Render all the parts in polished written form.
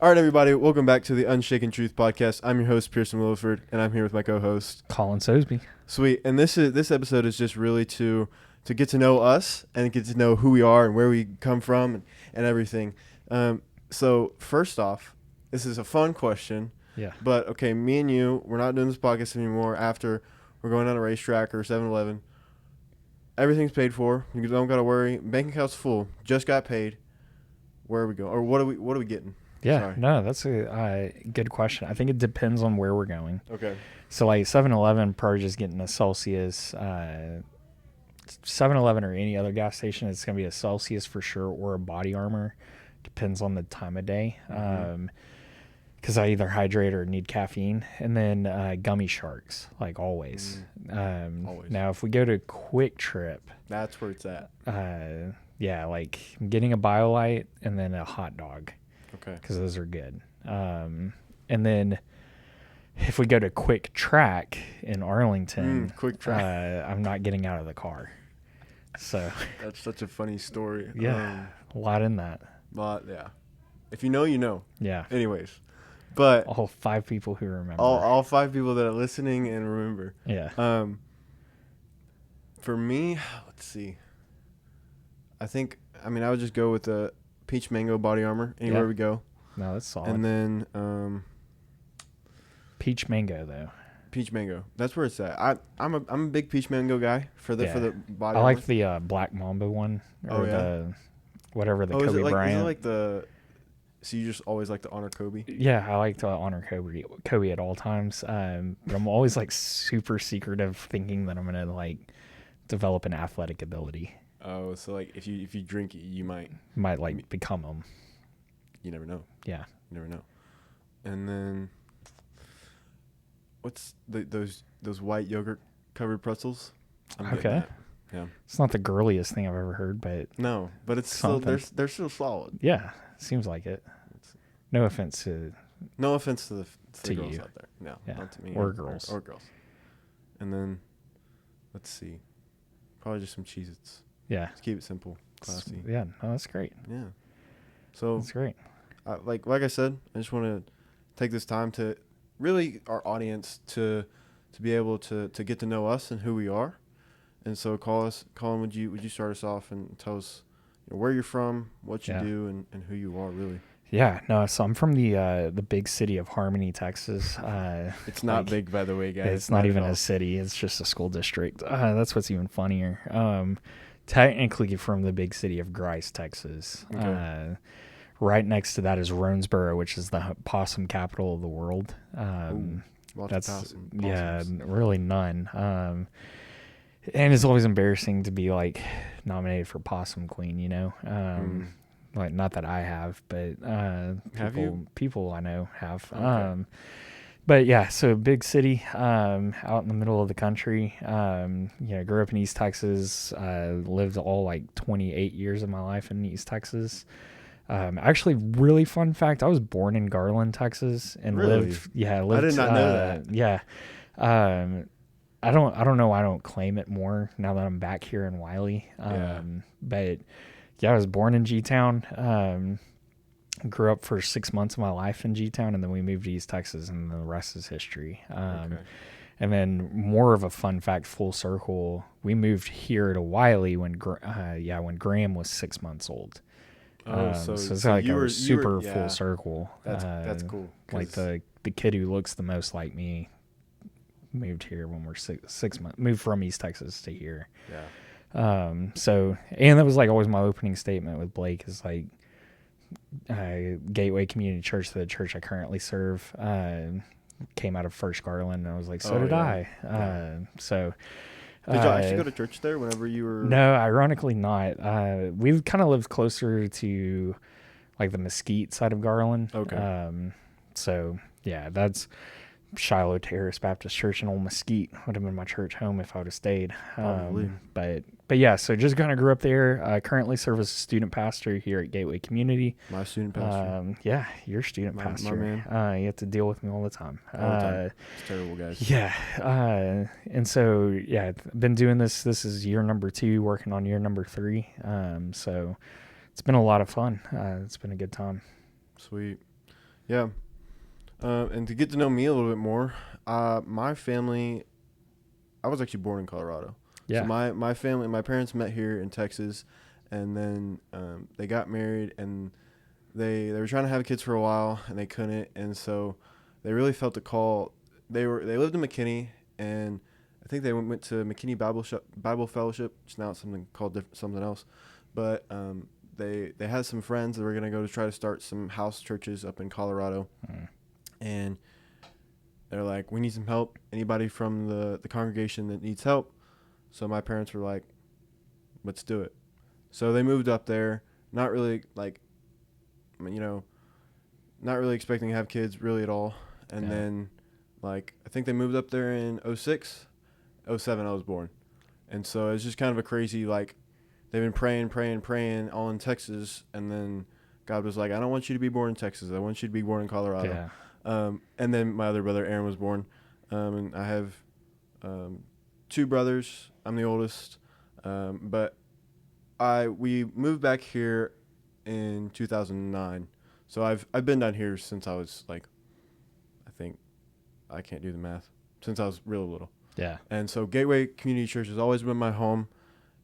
All right, everybody, welcome back to the Unshaken Truth podcast. I'm your host, Pearson Williford, and I'm here with my co-host, Collin Sosby. Sweet. And this episode is just really to get to know us and get to know who we are and where we come from and everything. So first off, this is a fun question. Yeah. But, okay, me and you, we're not doing this podcast anymore after we're going on a racetrack or 7-Eleven. Everything's paid for. You don't got to worry. Bank account's full. Just got paid. Where are we going? Or what are we getting? Yeah, Sorry. no, that's a good question. I think it depends on where we're going. Okay. So, like 7-Eleven, probably just getting a Celsius. 7-Eleven or any other gas station, it's going to be a Celsius for sure or a Body Armor. Depends on the time of day. Because I either hydrate or need caffeine. And then Gummy Sharks, like always. Always. Now, if we go to Quick Trip. That's where it's at. Yeah, like getting a BioLite and then a hot dog. Okay. Because those are good. And then if we go to Quick Track in Arlington, Quick Track. I'm not getting out of the car. So That's such a funny story. yeah, a lot in that. But yeah, if you know, you know. Yeah. Anyways, but All 5 people who remember. all 5 people that are listening and remember. Yeah. For me, let's see. I would just go with the Peach Mango Body Armor anywhere Yeah. we go. No, that's solid. And then Peach Mango though. Peach Mango. That's where it's at. I'm a big Peach Mango guy for the body I armor. like the Black Mamba one or Oh, yeah? the whatever the is Kobe it like, Bryant. Is it like the? So you just always like to honor Kobe? Yeah, I like to honor Kobe at all times. But I'm always like super secretive, thinking that I'm gonna like develop an athletic ability. Oh, so like if you drink it, you might Like become them. You never know. Yeah. You never know. And then what's those white yogurt covered pretzels? I'm getting Okay. that. Yeah. It's not the girliest thing I've ever heard, but No, but it's still Something. they're still solid. yeah, seems like it. No offense to No offense to the To girls you. out there. No, Yeah. not to me. Or girls. Or girls. And then let's see. Probably just some Cheez-Its. yeah. Just keep it simple, classy. Yeah, no, that's great. Yeah. So That's great. like I said, I just want to take this time to really our audience to be able to get to know us and who we are. And so Collin, would you start us off and tell us where you're from, what you Yeah. do, and who you are really? Yeah, no, so I'm from the big city of Harmony, Texas. It's not like, big, by the way, guys. It's not even at all. a city. It's just a school district. That's what's even funnier. Technically from the big city of Grice, Texas. Okay. Right next to that is Ronesboro, which is the possum capital of the world. Lots That's of yeah, possums. really none. And it's always embarrassing to be like nominated for Possum Queen, you know. Like not that I have, but Have you? people I know have. Okay. But yeah, so big city, out in the middle of the country. Grew up in East Texas. Lived all like 28 years of my life in East Texas. Actually, really fun fact: I was born in Garland, Texas, and Really? lived. Yeah, lived. I did not know that. Yeah, I don't know why I don't claim it more now that I'm back here in Wiley. Yeah. But yeah, I was born in G-Town. Grew up for 6 months of my life in G-Town, and then we moved to East Texas, and the rest is history. Okay. And then more of a fun fact, full circle, we moved here to Wiley when Graham was 6 months old. So it's like you a were- super yeah. full circle. That's cool. Like 'cause- the kid who looks the most like me moved here when we're 6 months, moved from East Texas to here. Yeah. And that was like always my opening statement with Blake is like, Gateway Community Church, the church I currently serve, came out of First Garland, and I was like, so Oh, did yeah. I. Did y'all actually go to church there whenever you were? No, ironically not. We kind of lived closer to like the Mesquite side of Garland. Okay. So yeah, that's Shiloh Terrace Baptist Church in Old Mesquite would have been my church home if I would have stayed. Probably. But yeah, so just kind of grew up there. Currently serve as a student pastor here at Gateway Community. My student pastor. Yeah, your student My pastor. man. You have to deal with me all the time. All the time. It's terrible, guys. Yeah. And so, yeah, I've been doing this. This is year number 2, working on year number 3. So it's been a lot of fun. It's been a good time. Sweet. Yeah. And to get to know me a little bit more, my family, I was actually born in Colorado. So Yeah. my family, my parents met here in Texas, and then they got married, and they were trying to have kids for a while, and they couldn't, and so they really felt the call. They lived in McKinney, and I think they went to McKinney Bible Fellowship. Which now it's something called something else, but they had some friends that were gonna go to try to start some house churches up in Colorado, and they're like, we need some help. Anybody from the congregation that needs help? So my parents were like, let's do it. So they moved up there, not really like, not really expecting to have kids really at all. And Yeah. then, like, I think they moved up there in '06, '07 I was born. And so it's just kind of a crazy, like, they've been praying all in Texas. And then God was like, I don't want you to be born in Texas. I want you to be born in Colorado. Yeah. And then my other brother, Aaron, was born. And I have 2 brothers. I'm the oldest. But we moved back here in 2009. So I've been down here since I was like, I think, I can't do the math, since I was real little. Yeah. And so Gateway Community Church has always been my home.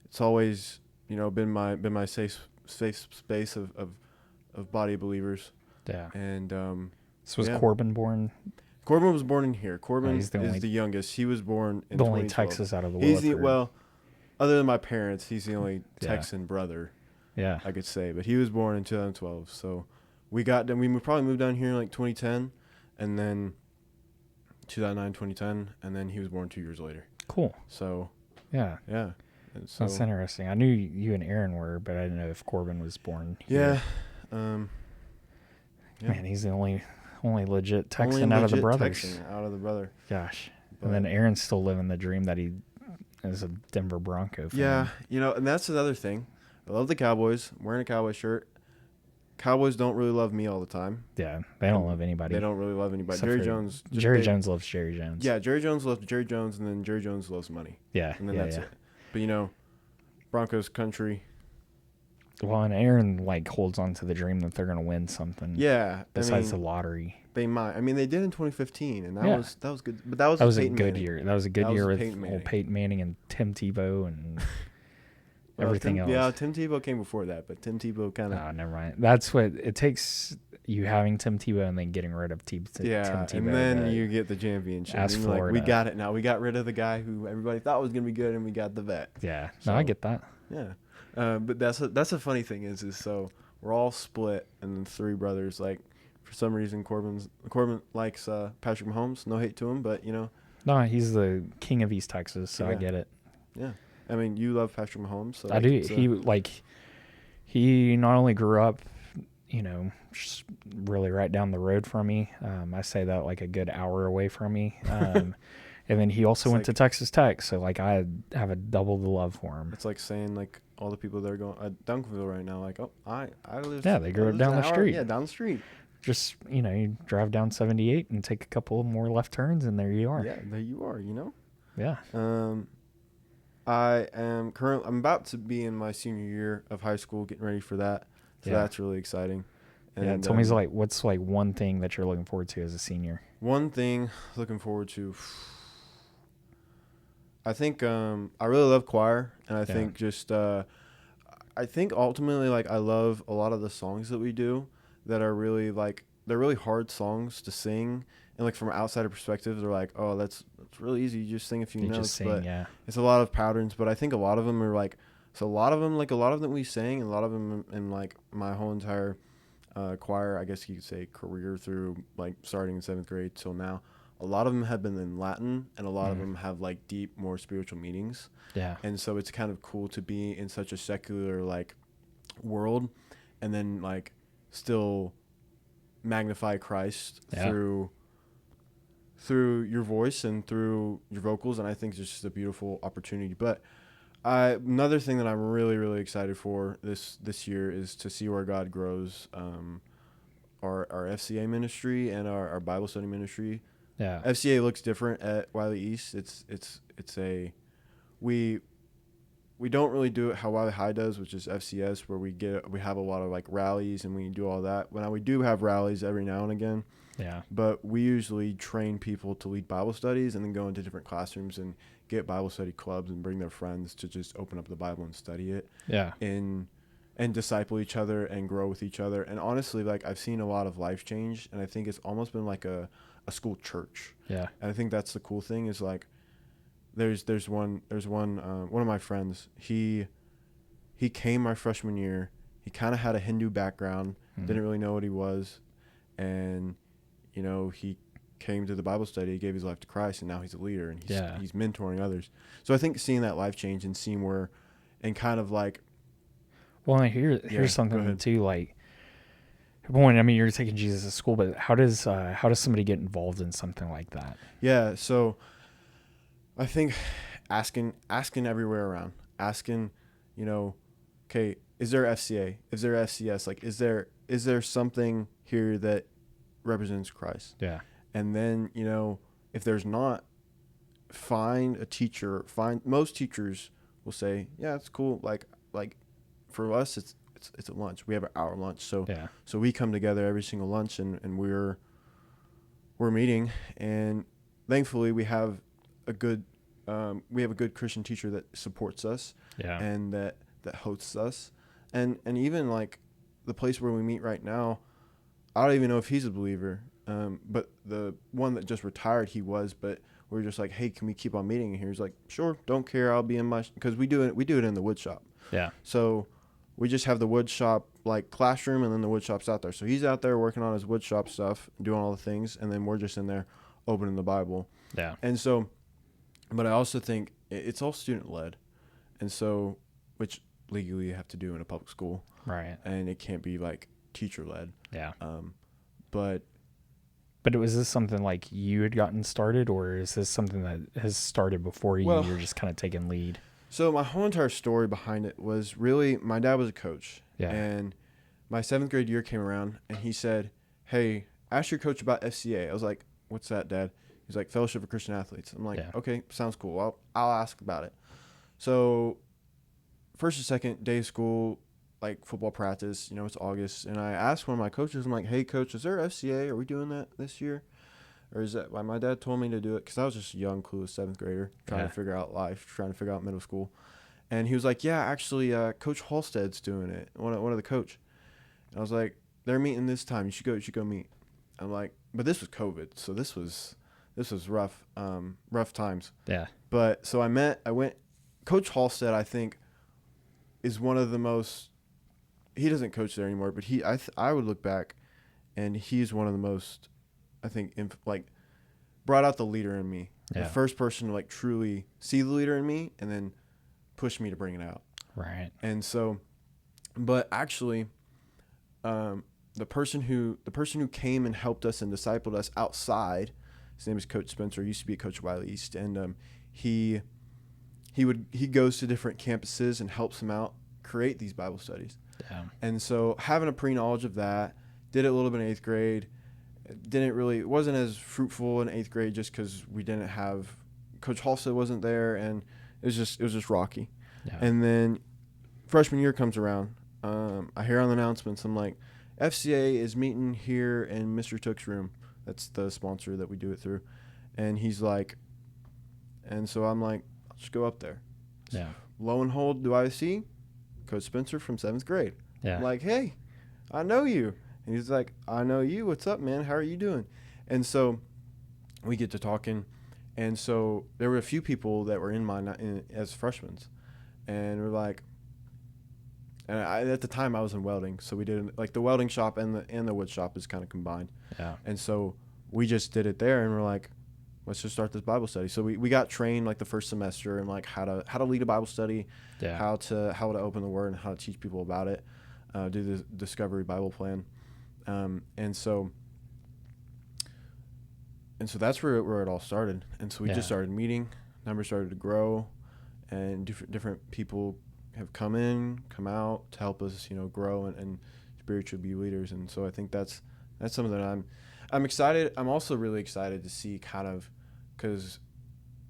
It's always, been my safe space of body of believers. Yeah. And So was yeah. Corbin born? Corbin was born in here. Corbin he's is the youngest. He was born in the only 2012. Texas out of the He's Williford. other than my parents, he's the only Yeah. Texan brother, Yeah. I could say. But he was born in 2012. So we probably moved down here in like 2010, and then 2009, 2010, and then he was born 2 years later. Cool. So Yeah. yeah, and so That's interesting. I knew you and Aaron were, but I didn't know if Corbin was born yeah, here. Yeah. Man, he's the only legit Texan only out of the legit brothers. Texan out of the brother. Gosh. But And then Aaron's still living the dream that he is a Denver Bronco fan. Yeah, and that's another thing. I love the Cowboys. I'm wearing a Cowboy shirt. Cowboys don't really love me all the time. Yeah. They don't love anybody. They don't really love anybody. Except Jerry for Jones. Jerry Jones loves Jerry Jones. Yeah, Jerry Jones loves Jerry Jones, and then Jerry Jones loves money. Yeah. And then yeah, that's yeah. it. But Broncos country. Well, and Aaron holds on to the dream that they're going to win something. Yeah. Besides the lottery. They might. I mean, they did in 2015, and that Yeah. was good. But that was a Peyton good Manning. year. That was a good That year was with Peyton old Manning. Peyton Manning and Tim Tebow and Well, everything else. Yeah, Tim Tebow came before that, but Tim Tebow kind of. Oh, never mind. That's what it takes. You having Tim Tebow and then getting rid of Tim Tebow. And then you get the championship. As And you're like, we Florida. got it now. We got rid of the guy who everybody thought was gonna be good, and we got the vet. Yeah. So- No, I get that. Yeah, but that's a funny thing is so we're all split, and then 3 brothers. Like for some reason, Corbin likes Patrick Mahomes. No hate to him, but No, he's the king of East Texas, so I Yeah. get it. yeah. I mean, you love Patrick Mahomes. So I do. He not only grew up, just really right down the road from me. I say that like a good hour away from me. And then he also It's went to like- Texas Tech, so like I have a double the love for him. It's like saying like all the people that are going at Duncanville right now, like, oh, I live. Yeah, they grew I up live down an the hour- street. Yeah, down the street. Just you drive down 78 and take a couple more left turns, and there you are. Yeah, there you are. Yeah. I'm about to be in my senior year of high school, getting ready for that. So Yeah. that's really exciting. Yeah. Tell me, what's one thing that you're looking forward to as a senior? One thing looking forward to. I think I really love choir, and I think just I think ultimately like I love a lot of the songs that we do that are really like they're really hard songs to sing, and like from an outsider perspective, they're like, oh, that's really easy. You just sing a few You notes, just sing, but yeah. it's a lot of patterns. But I think a lot of them are like so. A lot of them we sang, and a lot of them in like my whole entire choir, I guess you could say career through like starting in 7th grade till now. A lot of them have been in Latin, and a lot of them have like deep, more spiritual meanings. Yeah. And so it's kind of cool to be in such a secular like world, and then like still magnify Christ through your voice and through your vocals. And I think it's just a beautiful opportunity. But another thing that I'm really, really excited for this year is to see where God grows our FCA ministry and our Bible study ministry. Yeah. FCA looks different at Wiley East. we don't really do it how Wiley High does, which is FCS, where we have a lot of like rallies and we do all that. Now we do have rallies every now and again, Yeah. but we usually train people to lead Bible studies and then go into different classrooms and get Bible study clubs and bring their friends to just open up the Bible and study it. Yeah. And disciple each other and grow with each other. And honestly, like I've seen a lot of life change, and I think it's almost been like a school church. Yeah. And I think that's the cool thing is like there's one of my friends. He came my freshman year. He kind of had a Hindu background, didn't really know what he was, and he came to the Bible study, he gave his life to Christ, and now he's a leader and he's mentoring others. So I think seeing that life change and seeing where, and kind of like. Well, here's something too. Like, one, I mean, you're taking Jesus to school, but how does somebody get involved in something like that? Yeah, so I think asking everywhere around, asking, okay, is there FCA? Is there FCS? Like, is there something here that represents Christ? Yeah. And then if there's not, find a teacher. Most teachers will say, yeah, it's cool. Like. For us, it's a lunch. We have our lunch, so we come together every single lunch, and we're meeting, and thankfully we have a good Christian teacher that supports us, and that hosts us, and even like the place where we meet right now, I don't even know if he's a believer, but the one that just retired, he was, but we're just like, hey, can we keep on meeting here? He's like, sure, don't care, I'll be in my, because we do it in the wood shop. Yeah. So we just have the wood shop like classroom, and then the wood shop's out there. So he's out there working on his wood shop stuff, doing all the things, and then we're just in there opening the Bible. Yeah. And so, but I also think it's all student led, and so, which legally you have to do in a public school. Right. And it can't be like teacher led. Yeah. But was this something like you had gotten started, or is this something that has started before you? You're just kind of taking lead. So my whole entire story behind it was really, my dad was a coach. Yeah. And my 7th grade year came around, and he said, hey, ask your coach about FCA. I was like, what's that, Dad? He's like, Fellowship of Christian Athletes. I'm like, okay, sounds cool. I'll ask about it. So first or second day of school, like football practice, it's August. And I asked one of my coaches, I'm like, hey, coach, is there FCA? Are we doing that this year? Or is that why my dad told me to do it? Because I was just a young, clueless 7th grader trying to figure out life, trying to figure out middle school. And he was like, yeah, actually, Coach Halstead's doing it, one of the coach. And I was like, they're meeting this time. You should go meet. I'm like, but this was COVID, so this was rough times. Yeah. But so I went. Coach Halstead, I think, is one of the most. He doesn't coach there anymore, but I would look back, and he's one of the most, I think, brought out the leader in me. Yeah. The first person to like truly see the leader in me, and then push me to bring it out. Right. And so, but actually, the person who came and helped us and discipled us outside, his name is Coach Spencer. He used to be a coach at Wiley East, and he goes to different campuses and helps them out create these Bible studies. Yeah. And so having a pre-knowledge of that, did it a little bit in 8th grade. It wasn't as fruitful in 8th grade just because we didn't have, Coach Halstead wasn't there, and it was just rocky. Yeah. And then freshman year comes around. I hear on the announcements, I'm like, FCA is meeting here in Mr. Took's room. That's the sponsor that we do it through. And he's like, and so I'm like, I'll just go up there. Yeah. Lo and behold, do I see Coach Spencer from 7th grade. Yeah. I'm like, hey, I know you. And he's like, I know you. What's up, man? How are you doing? And so we get to talking. And so there were a few people that were as freshmen. And we're like, and at the time I was in welding. So we did like the welding shop and the wood shop is kind of combined. Yeah. And so we just did it there, and we're like, let's just start this Bible study. So we got trained like the first semester in like how to lead a Bible study, how to open the Word, and how to teach people about it, do the Discovery Bible Plan, and so that's where it all started. And so we just started meeting, numbers started to grow, and different people have come out to help us, grow and spiritually be leaders. And so I think that's something that I'm excited. I'm also really excited to see kind of, because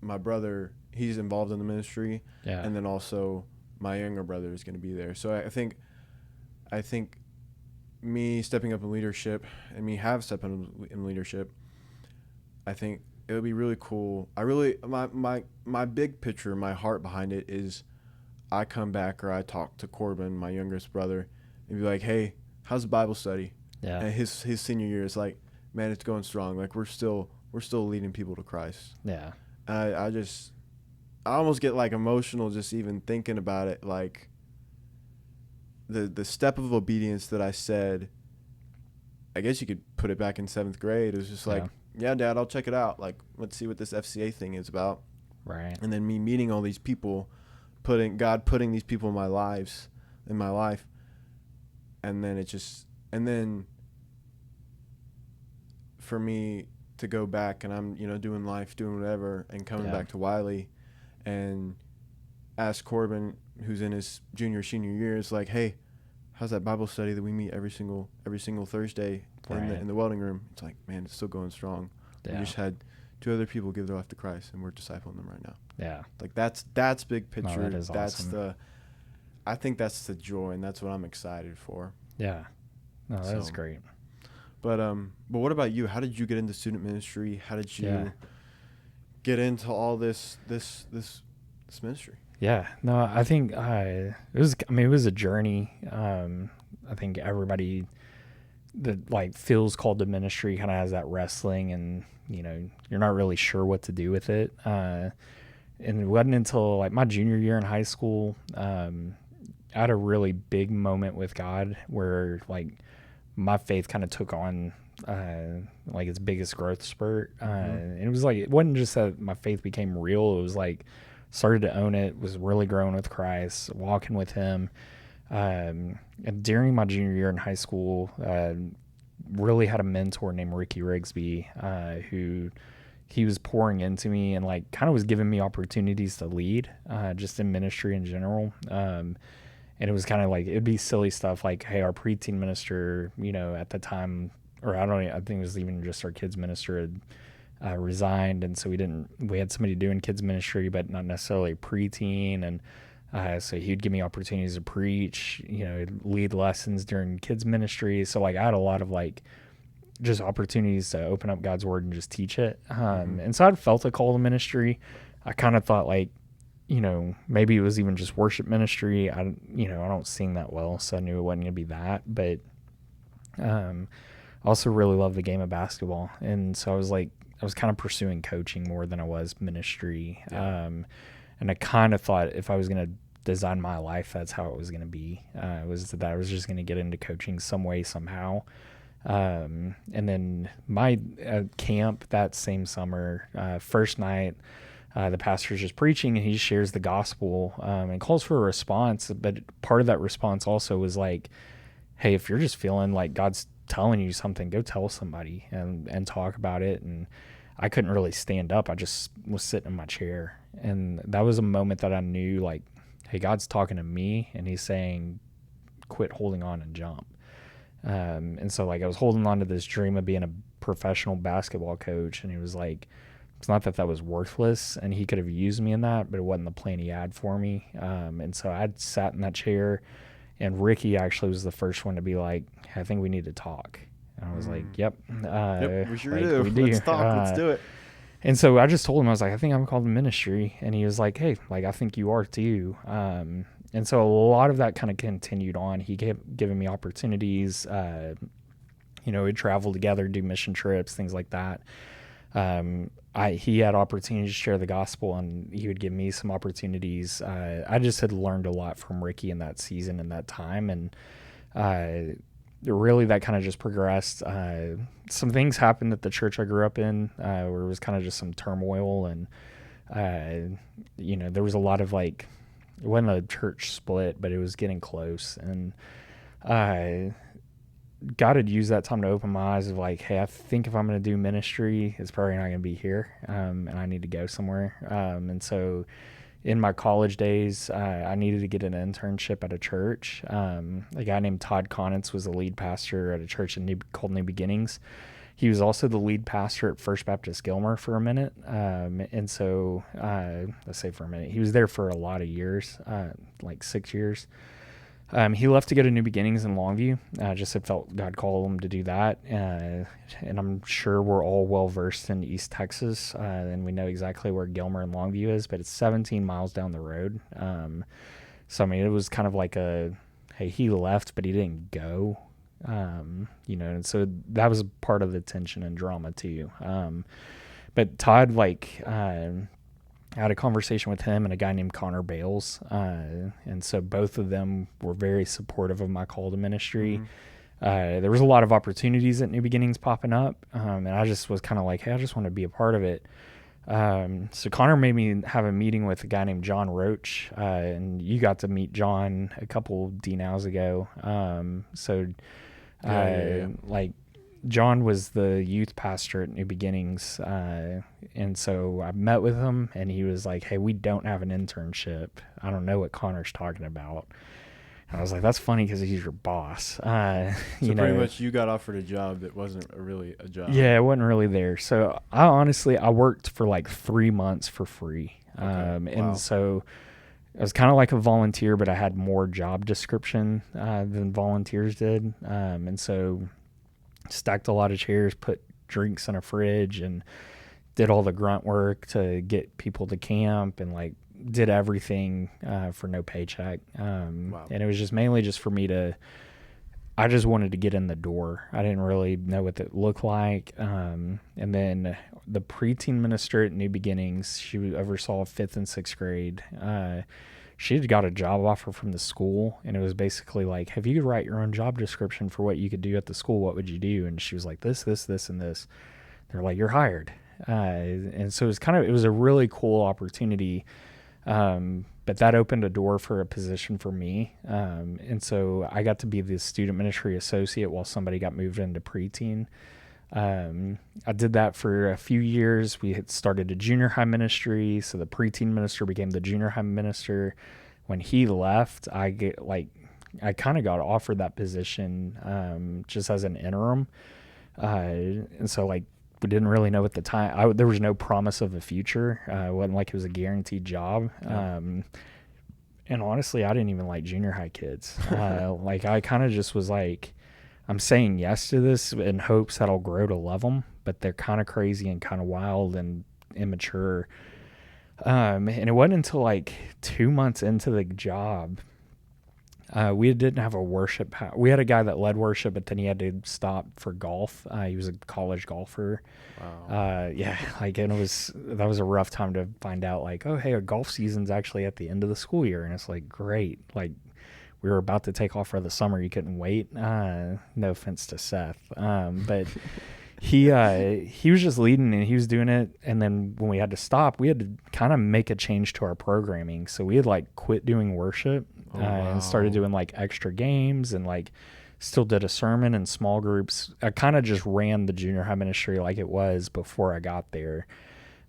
my brother, he's involved in the ministry, and then also my younger brother is going to be there. So I think me stepping up in leadership and me have stepped up in leadership, I think it would be really cool. My big picture, my heart behind it is I come back or I talk to Corbin, my youngest brother, and be like, hey, how's the Bible study? Yeah. And his senior year is like, man, it's going strong. Like we're still leading people to Christ. Yeah. And I almost get like emotional just even thinking about it. Like the step of obedience that I said, I guess you could put it back in 7th grade. It was just like, yeah, Dad, I'll check it out. Like, let's see what this FCA thing is about. Right. And then me meeting all these people, putting these people in my life, and then for me to go back and I'm, doing life, doing whatever, and coming back to Wiley and ask Corbin, who's in his senior year, is like, hey, how's that Bible study that we meet every single Thursday in the welding room? It's like, man, it's still going strong. Yeah. We just had 2 other people give their life to Christ, and we're discipling them right now. Yeah. Like that's big picture. No, that is that's awesome. I think that's the joy, and that's what I'm excited for. Yeah. No, that's great. But what about you? How did you get into student ministry? How did you get into all this ministry? Yeah, no, I think it was a journey. I think everybody that like feels called to ministry kind of has that wrestling, and you're not really sure what to do with it. And it wasn't until like my junior year in high school, I had a really big moment with God where like my faith kind of took on like its biggest growth spurt. And it was like, it wasn't just that my faith became real. It was like started to own it, was really growing with Christ, walking with him. And during my junior year in high school, really had a mentor named Ricky Rigsby, who he was pouring into me and like kind of was giving me opportunities to lead, just in ministry in general. And it was kind of like, it'd be silly stuff like, hey, our preteen minister, at the time, or I think it was even just our kids minister had resigned. And so we had somebody doing kids ministry, but not necessarily preteen. And so he'd give me opportunities to preach, lead lessons during kids ministry. So like I had a lot of like just opportunities to open up God's word and just teach it. And so I'd felt a call to ministry. I kind of thought like, maybe it was even just worship ministry. I don't sing that well, so I knew it wasn't going to be that. But I also really love the game of basketball. And so I was kind of pursuing coaching more than I was ministry. Yeah. And I kind of thought if I was going to design my life, that's how it was going to be. Was that I was just going to get into coaching some way, somehow. And then my camp that same summer, first night, the pastor's just preaching and he shares the gospel and calls for a response. But part of that response also was like, hey, if you're just feeling like God's telling you something, go tell somebody and talk about it. And I couldn't really stand up. I just was sitting in my chair. And that was a moment that I knew like, hey, God's talking to me and he's saying, quit holding on and jump. And so like I was holding on to this dream of being a professional basketball coach. And he was like, it's not that was worthless and he could have used me in that, but it wasn't the plan he had for me. And so I'd sat in that chair and Ricky actually was the first one to be like, hey, I think we need to talk. And I was like, yep. We sure do. Let's talk. Let's do it. And so I just told him, I was like, I think I'm called to ministry. And he was like, hey, like, I think you are too. And so a lot of that kind of continued on. He kept giving me opportunities. We'd travel together, do mission trips, things like that. He had opportunities to share the gospel and he would give me some opportunities. I just had learned a lot from Ricky in that season and that time. And really that kind of just progressed. Some things happened at the church I grew up in where it was kind of just some turmoil and, there was a lot of like, it wasn't a church split, but it was getting close. And God had used that time to open my eyes of like, hey, I think if I'm going to do ministry, it's probably not going to be here. And I need to go somewhere. And so in my college days, I needed to get an internship at a church. A guy named Todd Conitz was the lead pastor at a church called New Beginnings. He was also the lead pastor at First Baptist Gilmer for a minute. And so, let's say for a minute, he was there for a lot of years, like 6 years. He left to go to New Beginnings in Longview. Just had felt God called him to do that. And I'm sure we're all well versed in East Texas, and we know exactly where Gilmer and Longview is, but it's 17 miles down the road. So I mean, it was kind of like hey, he left, but he didn't go. And so that was part of the tension and drama too. But Todd, I had a conversation with him and a guy named Connor Bales. And so both of them were very supportive of my call to ministry. There was a lot of opportunities at New Beginnings popping up. And I just was kind of like, hey, I just want to be a part of it. So Connor made me have a meeting with a guy named John Roach. And you got to meet John a couple D-nows ago. John was the youth pastor at New Beginnings, and so I met with him, and he was like, hey, we don't have an internship. I don't know what Connor's talking about. And I was like, that's funny because he's your boss. So pretty much you got offered a job that wasn't really a job. Yeah, it wasn't really there. So I worked for like 3 months for free. Okay. And so I was kind of like a volunteer, but I had more job description than volunteers did. And so stacked a lot of chairs, put drinks in a fridge, and did all the grunt work to get people to camp, and like did everything for no paycheck. Wow. And it was just mainly just for me I just wanted to get in the door. I didn't really know what it looked like. And then the preteen minister at New Beginnings, she oversaw 5th and 6th grade. She had got a job offer from the school, and it was basically like, if you could write your own job description for what you could do at the school, what would you do? And she was like, this, and this. They're like, you're hired. And so it was a really cool opportunity. But that opened a door for a position for me. And so I got to be the student ministry associate while somebody got moved into preteen. I did that for a few years. We had started a junior high ministry, so the preteen minister became the junior high minister. When he left, I kind of got offered that position just as an interim. And so we didn't really know at the time. There was no promise of a future. It wasn't like it was a guaranteed job. Yeah. And honestly, I didn't even like junior high kids. I kind of just was like, I'm saying yes to this in hopes that I'll grow to love them, but they're kind of crazy and kind of wild and immature. And it wasn't until 2 months into the job, we didn't have a worship. We had a guy that led worship, but then he had to stop for golf. He was a college golfer. Wow. And that was a rough time to find out oh, hey, our golf season's actually at the end of the school year. And it's great. We were about to take off for the summer. You couldn't wait. No offense to Seth. But he was just leading and he was doing it. And then when we had to stop, we had to kind of make a change to our programming. So we had quit doing worship and started doing extra games and still did a sermon in small groups. I kind of just ran the junior high ministry like it was before I got there.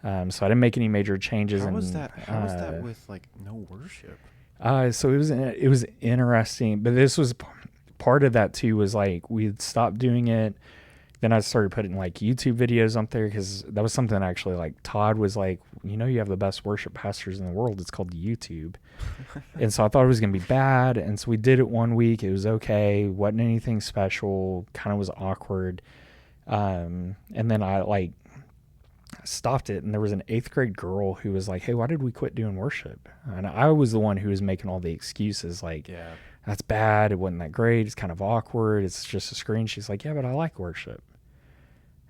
So I didn't make any major changes. How was that with no worship? So it was interesting, but this was part of that too, was we had stopped doing it. Then I started putting YouTube videos up there because that was something actually Todd was you have the best worship pastors in the world. It's called YouTube. And so I thought it was going to be bad. And so we did it one week. It was okay. Wasn't anything special. Kind of was awkward. And then I stopped it, and there was an 8th grade girl who was like, hey, why did we quit doing worship? And I was the one who was making all the excuses Yeah. That's bad, it wasn't that great, it's kind of awkward, it's just a screen. She's like, yeah, but I like worship.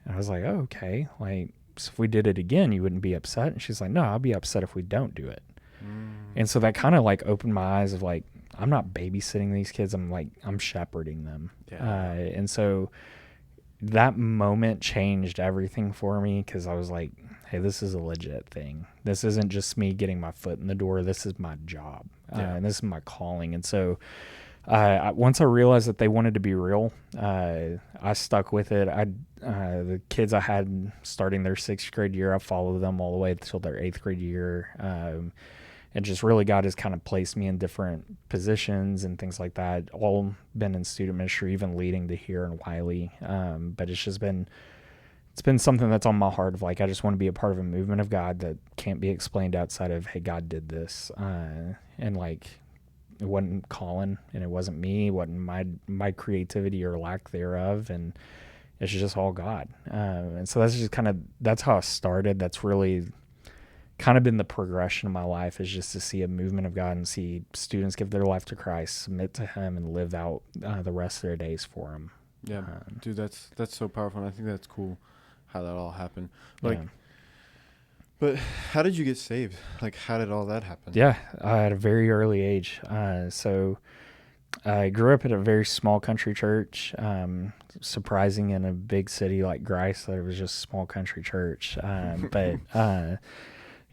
And I was like, oh, okay, so if we did it again, you wouldn't be upset? And she's like, no, I'll be upset if we don't do it. And so that kind of opened my eyes of I'm not babysitting these kids, I'm shepherding them. Yeah. And so that moment changed everything for me, because I was like, hey, this is a legit thing. This isn't just me getting my foot in the door. This is my job. And this is my calling. And so once I realized that they wanted to be real, I stuck with it. The kids I had starting their 6th grade year, I followed them all the way until their 8th grade year. And just really God has kind of placed me in different positions and things like that. All been in student ministry, even leading to here in Wiley. But it's just been it's been something that's on my heart of like, I just want to be a part of a movement of God that can't be explained outside of, hey, God did this. And like, it wasn't Collin and it wasn't me. It wasn't my creativity or lack thereof. And it's just all God. And so that's just that's how I started. That's really kind of been the progression of my life, is just to see a movement of God and see students give their life to Christ, submit to him, and live out the rest of their days for him. Yeah, dude, that's so powerful. And I think that's cool how that all happened. Like, Yeah. but how did you get saved? Like, how did all that happen? Yeah, at a very early age. So I grew up at a very small country church. Surprising in a big city like Grice that it was just a small country church. But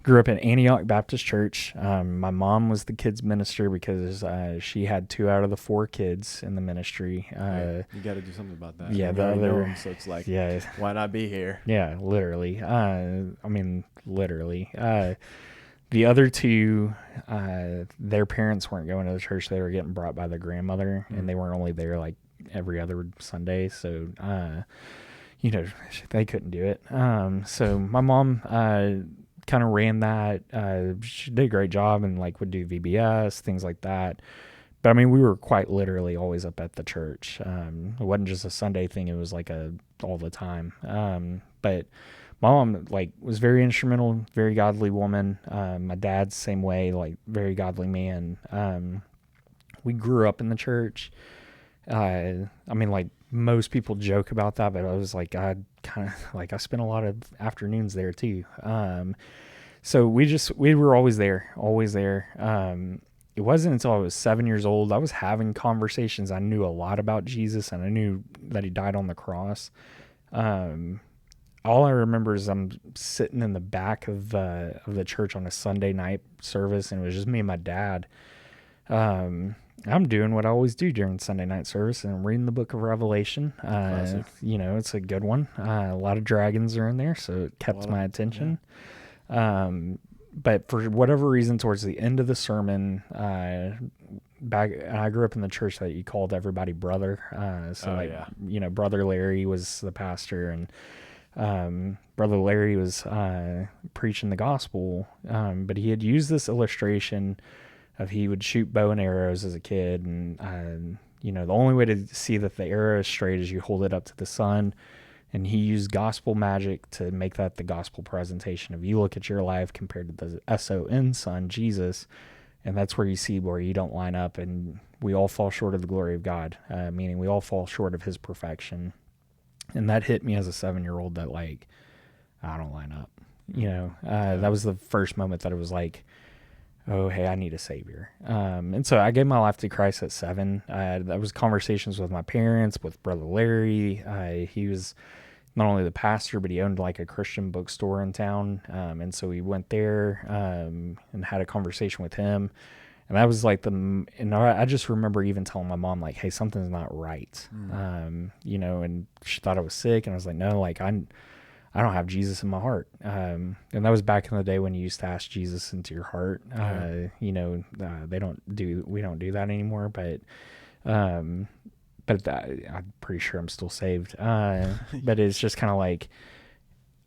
grew up in Antioch Baptist Church. My mom was the kids minister because she had 2 out of the 4 kids in the ministry. Right. You got to do something about that. Yeah, I mean, the we already know other, 'em, so it's like, yeah, why not be here? yeah, literally. Literally. The other 2, their parents weren't going to the church. They were getting brought by the grandmother, and they weren't only there like every other Sunday. So, they couldn't do it. So my mom kind of ran that. She did a great job and like would do VBS, things like that. But I mean, we were quite literally always up at the church. It wasn't just a Sunday thing. It was like all the time. But my mom like was very instrumental, very godly woman. My dad's same way, like very godly man. We grew up in the church. I mean, like most people joke about that, but I was like, I kind of like, I spent a lot of afternoons there too. So we were always there. It wasn't until I was 7 years old, I was having conversations. I knew a lot about Jesus and I knew that he died on the cross. All I remember is I'm sitting in the back of the church on a Sunday night service, and it was just me and my dad. I'm doing what I always do during Sunday night service, and I'm reading the book of Revelation. Classic. It's a good one. A lot of dragons are in there, so it kept my attention. Yeah. But for whatever reason, towards the end of the sermon, I grew up in the church that you called everybody brother. Brother Larry was the pastor, and Brother Larry was preaching the gospel, but he had used this illustration of he would shoot bow and arrows as a kid, and the only way to see that the arrow is straight is you hold it up to the sun, and he used gospel magic to make that the gospel presentation of you look at your life compared to the S-O-N son, Jesus, and that's where you see where you don't line up, and we all fall short of the glory of God, meaning we all fall short of his perfection. And that hit me as a 7-year-old that like, I don't line up, that was the first moment that it was like, oh, hey, I need a savior. And so I gave my life to Christ at 7. That was conversations with my parents, with Brother Larry. He was not only the pastor, but he owned like a Christian bookstore in town. And so we went there and had a conversation with him. And that was like I just remember even telling my mom, like, hey, something's not right. And she thought I was sick. And I was like, no, like I don't have Jesus in my heart. And that was back in the day when you used to ask Jesus into your heart. We don't do that anymore, but I'm pretty sure I'm still saved. But it's just kind of like,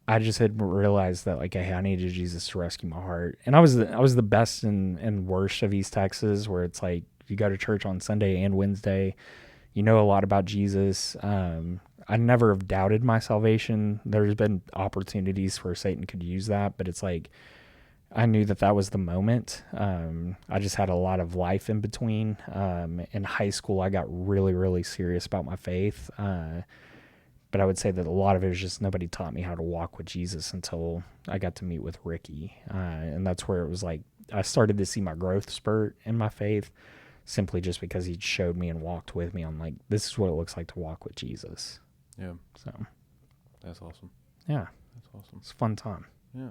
I just had realized that like, hey, I needed Jesus to rescue my heart. And I was the best and worst of East Texas, where it's like, you go to church on Sunday and Wednesday, you know a lot about Jesus. I never have doubted my salvation. There's been opportunities where Satan could use that, but it's like, I knew that was the moment. I just had a lot of life in between. In high school, I got really, really serious about my faith. But I would say that a lot of it is just nobody taught me how to walk with Jesus until I got to meet with Ricky. And that's where it was like, I started to see my growth spurt in my faith, simply just because he showed me and walked with me on like, this is what it looks like to walk with Jesus. Yeah. So that's awesome. Yeah. That's awesome. It's a fun time. Yeah.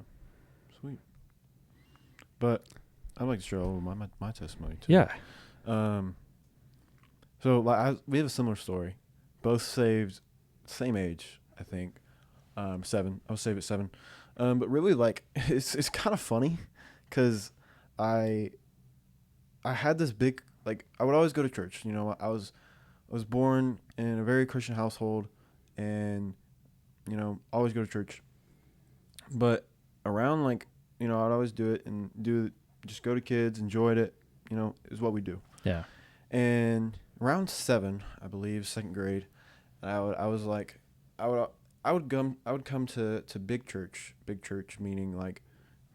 Sweet. But I'd like to share over my testimony too. Yeah. So like we have a similar story. Both saved, same age, I think. 7. I was saved at 7. But really, like, it's kind of funny, because I had this big, like, I would always go to church. I was born in a very Christian household, and always go to church. But around like, I'd always do it and just go to kids, enjoyed it, is what we do. Yeah. And around 7, I believe, second grade, I was like, I would I would come to big church meaning like,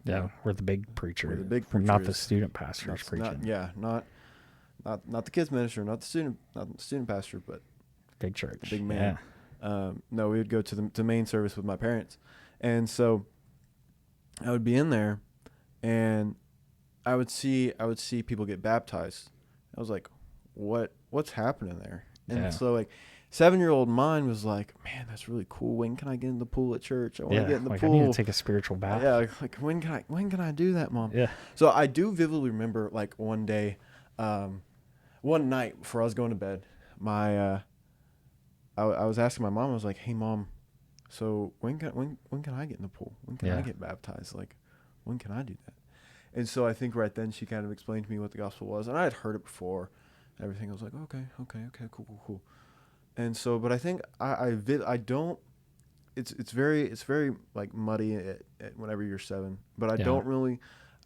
Yeah. We're the big preacher. where the big We're preacher not the is. student pastors preaching. Not the kids minister, not the student pastor, but Big church. the big man. No, we would go to the main service with my parents, and so I would be in there, and I would see people get baptized. I was like, what's happening there? And Yeah. so like 7-year-old mine was like, man, that's really cool. When can I get in the pool at church? I want to get in the like pool. I need to take a spiritual bath. Yeah, like when can I do that, Mom? Yeah. So I do vividly remember like one day, one night before I was going to bed, I was asking my mom. I was like, "Hey, Mom, so when can I get in the pool? When can I Yeah. get baptized? Like, when can I do that?" And so I think right then she kind of explained to me what the gospel was, and I had heard it before. And everything. I was like, okay, cool. And so, but I think I don't. It's very like muddy at whenever you're 7. But I Yeah. don't really.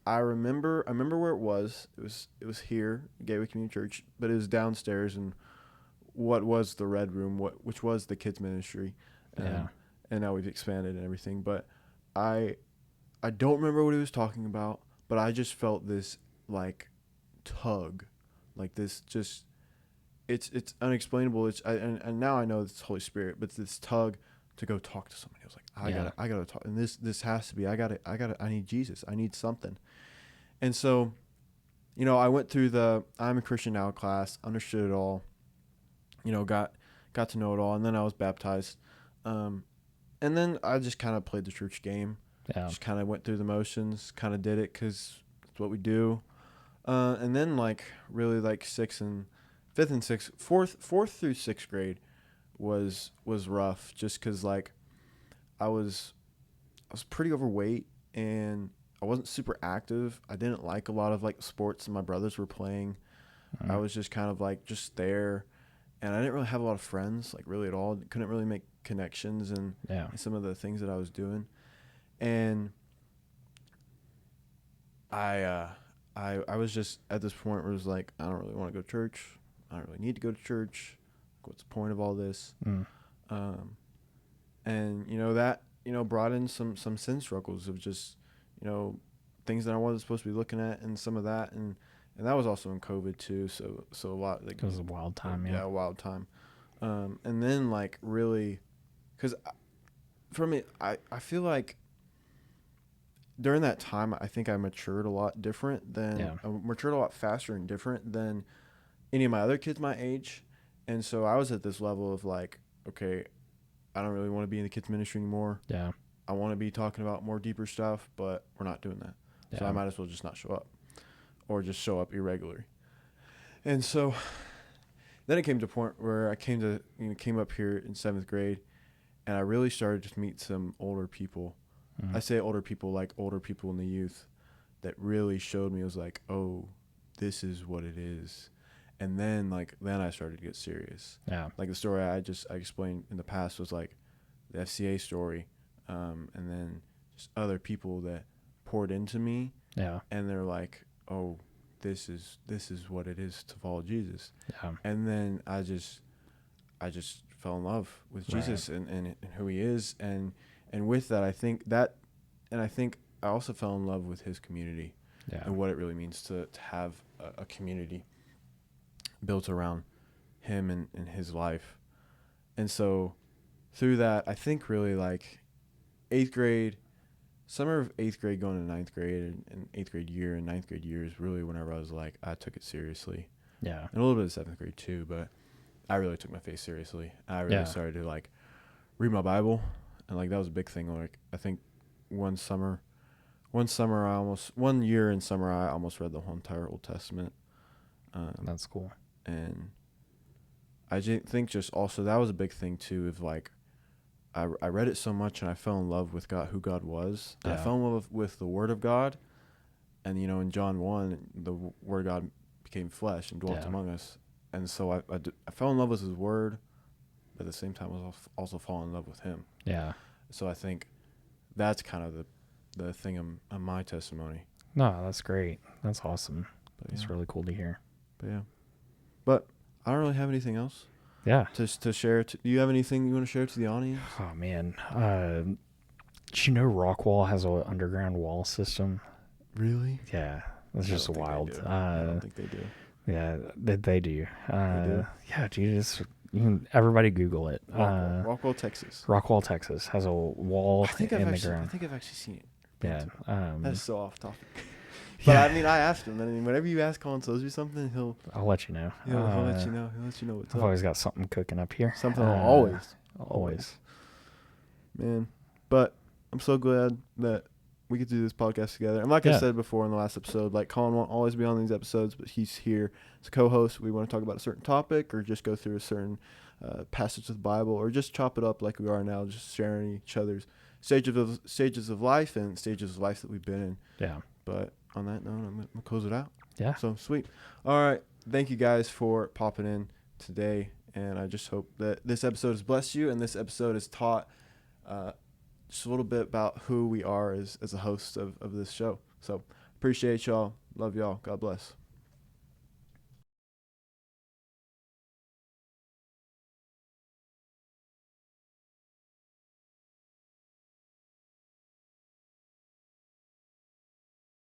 I remember where it was. It was here, Gateway Community Church, but it was downstairs in what was the red room, which was the kids ministry. Yeah. And now we've expanded and everything. But I don't remember what he was talking about, but I just felt this like tug, like this just it's unexplainable. And now I know it's Holy Spirit, but it's this tug to go talk to somebody. I was like, I gotta talk, and this has to be. I need Jesus. I need something. And so, I went through the I'm a Christian Now class, understood it all. Got to know it all, and then I was baptized. And then I just kind of played the church game. Yeah. Just kind of went through the motions, kind of did it because it's what we do. And then like really like 4th through 6th grade was rough, just because like I was pretty overweight and I wasn't super active. I didn't like a lot of like sports that my brothers were playing. I was just kind of like just there, and I didn't really have a lot of friends, like really at all. Couldn't really make connections and some of the things that I was doing. And I was just at this point where it was like, I don't really want to go to church. I don't really need to go to church. What's the point of all this? And that brought in some sin struggles of just things that I wasn't supposed to be looking at, and some of that, and that was also in COVID too. So a lot, like, It was a wild time. a wild time. And then like really, because for me, I feel like during that time, I think I matured a lot different than I matured a lot faster and different than any of my other kids my age. And so I was at this level of like, okay, I don't really want to be in the kids ministry anymore. Yeah. I want to be talking about more deeper stuff, but we're not doing that. Yeah. So I might as well just not show up, or just show up irregularly. And so then it came to a point where I came up here in 7th grade, and I really started to meet some older people. I say older people, like older people in the youth, that really showed me. It was like, oh, this is what it is. And then I started to get serious. Yeah. Like the story I explained in the past was like the FCA story, and then just other people that poured into me. Yeah. And they're like, oh, this is what it is to follow Jesus. Yeah. And then I just fell in love with Jesus and who he is, and with that I think I also fell in love with his community. Yeah. And what it really means to have a community built around him and his life. And so through that, I think really like 8th grade, summer of 8th grade going to 9th grade, and 8th grade year and 9th grade year is really whenever I was like, I took it seriously. Yeah. And a little bit of 7th grade too, but I really took my faith seriously. I really started to like read my Bible, and like that was a big thing. Like I think one year in summer I almost read the whole entire Old Testament. That's cool. And I think just also that was a big thing too, of like I read it so much and I fell in love with God, who God was. And I fell in love with the Word of God. And in John 1, the Word of God became flesh and dwelt among us. And so I fell in love with his Word, but at the same time was also fall in love with him. Yeah. So I think that's kind of the thing of my testimony. No, that's great. That's awesome. But That's yeah. really cool to hear. But I don't really have anything else Yeah. to share. Do you have anything you want to share to the audience? Oh man. Did you know Rockwall has an underground wall system? Really? Yeah. That's just wild. I don't think they do. Yeah, they do. They do? Yeah, dude, everybody Google it. Rockwall, Texas. Rockwall, Texas has a wall I think in the I ground. think I've actually seen it. Yeah. That's so off topic. But Yeah. I mean, I asked him. I mean, whenever you ask Collin Sosby something, he'll I'll let you know. he'll let you know. He'll let you know what's I've up. always got something cooking up here. Something always. Always. Man. But I'm so glad that we get to do this podcast together. And like I said before in the last episode, like Collin won't always be on these episodes, but he's here as a co-host. We want to talk about a certain topic or just go through a certain passage of the Bible or just chop it up like we are now, just sharing each other's stages of life and stages of life that we've been in. Yeah. But on that note, I'm going to close it out. Yeah. So sweet. All right. Thank you guys for popping in today. And I just hope that this episode has blessed you and this episode has taught just a little bit about who we are as a host of this show. So appreciate y'all. Love y'all. God bless.